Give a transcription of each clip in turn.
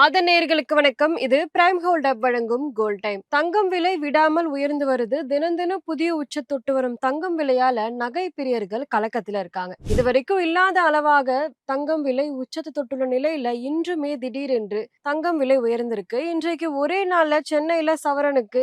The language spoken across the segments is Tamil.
நேயர்களுக்கு வணக்கம். இது பிரைம் கோல்ட் அப் வழங்கும் கோல்ட் டைம். தங்கம் விலை விடாமல் உயர்ந்து வருது. தினம் தினம் புதிய உச்ச தொட்டு வரும் தங்கம் விலையால நகை பிரியர்கள் கலக்கத்துல இருக்காங்க. இதுவரைக்கும் இல்லாத அளவாக தங்கம் விலை உச்சத்தை தொட்டுள்ள நிலையில இன்றுமே திடீரென்று தங்கம் விலை உயர்ந்திருக்கு. இன்றைக்கு ஒரே நாள்ல சென்னையில சவரனுக்கு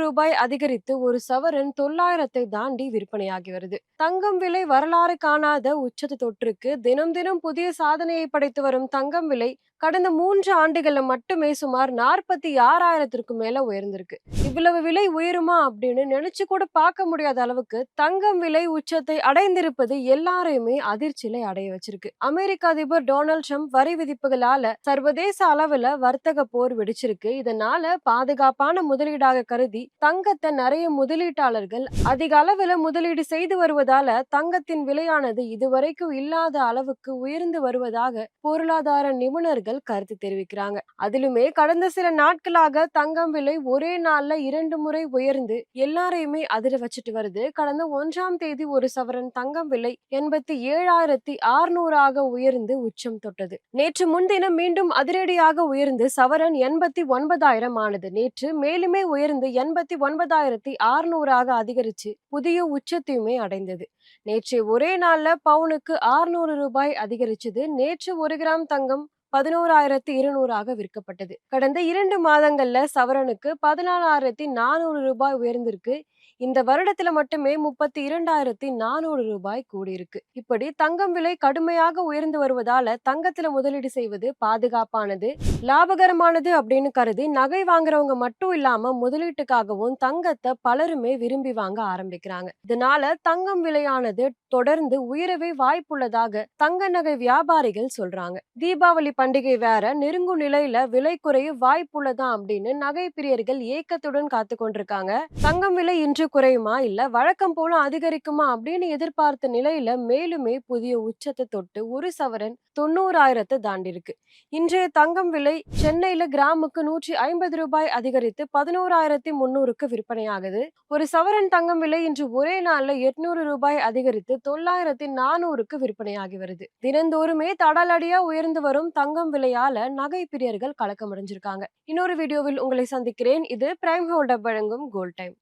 ரூபாய் 800 அதிகரித்து ஒரு சவரன் 900 தாண்டி விற்பனையாகி வருது. தங்கம் விலை வரலாறு காணாத உச்சத்தை தொற்றுக்கு. தினம் தினம் புதிய சாதனையை படைத்து வரும் தங்கம் விலை கடந்த 3 ஆண்டுகள்ல மட்டுமே சுமார் 46,000த்திற்கும் மேல உயர்ந்திருக்கு. இவ்வளவு விலை உயருமா அப்படின்னு நினைச்சு கூட பார்க்க முடியாத அளவுக்கு தங்கம் விலை உச்சத்தை அடைந்திருப்பது எல்லாரையுமே அதிர்ச்சியில அடைய வச்சிருக்கு. அமெரிக்க அதிபர் டொனால்ட் ட்ரம்ப் வரி விதிப்புகளால சர்வதேச அளவுல வர்த்தக போர் வெடிச்சிருக்கு. இதனால பாதுகாப்பான முதலீடாக கருதி தங்கத்தை நிறைய முதலீட்டாளர்கள் அதிக அளவுல முதலீடு செய்து வருவதால தங்கத்தின் விலையானது இதுவரைக்கும் இல்லாத அளவுக்கு உயர்ந்து வருவதாக பொருளாதார நிபுணர்கள் கருத்து தெரிவிக்கிறாங்க. அதிலுமே கடந்த சில நாட்களாக தங்கம் விலை ஒரே நாள்ல 2 முறை உயர்ந்து எல்லாரையுமே அதிர வச்சுட்டு வருது. கடந்த 1ஆம் தேதி ஒரு சவரன் தங்கம் விலை 87,600 உயர்ந்து உச்சம் தொட்டது. நேற்று முன்தினம் மீண்டும் அதிரடியாக உயர்ந்து சவரன் 89,000 ஆனது. நேற்று மேலுமே உயர்ந்து 89,600 அதிகரிச்சு புதிய உச்சத்தையுமே அடைந்தது. நேற்று ஒரே நாள்ல பவுனுக்கு 600 ரூபாய் அதிகரிச்சது. நேற்று 1 கிராம் தங்கம் 11,200 விற்கப்பட்டது. கடந்த 2 மாதங்கள்ல சவரனுக்கு 14,400 ரூபாய் உயர்ந்திருக்கு. இந்த வருடத்துல மட்டுமே 32,400 ரூபாய் கூடியிருக்கு. இப்படி தங்கம் விலை கடுமையாக உயர்ந்து வருவதால தங்கத்துல முதலீடு செய்வது பாதுகாப்பானது, லாபகரமானது அப்படின்னு கருதி நகை வாங்குறவங்க மட்டும் இல்லாம முதலீட்டுக்காகவும் தங்கத்தை பலருமே விரும்பி வாங்க ஆரம்பிக்கிறாங்க. இதனால தங்கம் விலையானது தொடர்ந்து உயரவே வாய்ப்புள்ளதாக தங்க நகை வியாபாரிகள் சொல்றாங்க. தீபாவளி பண்டிகை வேற நெருங்கும் நிலையில விலை குறைய வாய்ப்புள்ளதா அப்படின்னு நகை பிரியர்கள் ஏக்கத்துடன் காத்து கொண்டிருக்காங்க. தங்கம் விலை இன்று குறையுமா இல்ல வழக்கம் போல அதிகரிக்குமா அப்படின்னு எதிர்பார்த்த நிலையில மேலுமே புதிய உச்சத்தை தொட்டு ஒரு சவரன் 90,000 தாண்டி இருக்கு. இன்றைய தங்கம் விலை சென்னையில கிராமுக்கு 150 ரூபாய் அதிகரித்து 11,300 விற்பனையாகுது. ஒரு சவரன் தங்கம் விலை இன்று ஒரே நாள்ல 800 ரூபாய் அதிகரித்து 9,400 விற்பனையாகி வருது. தினந்தோறுமே தடாலடியா உயர்ந்து வரும் தங்கம் விலையால நகை பிரியர்கள் கலக்கமடைஞ்சிருக்காங்க. இன்னொரு வீடியோவில் உங்களை சந்திக்கிறேன். இது பிரைம் ஹோல்ட் அப் வழங்கும் கோல்ட் டைம்.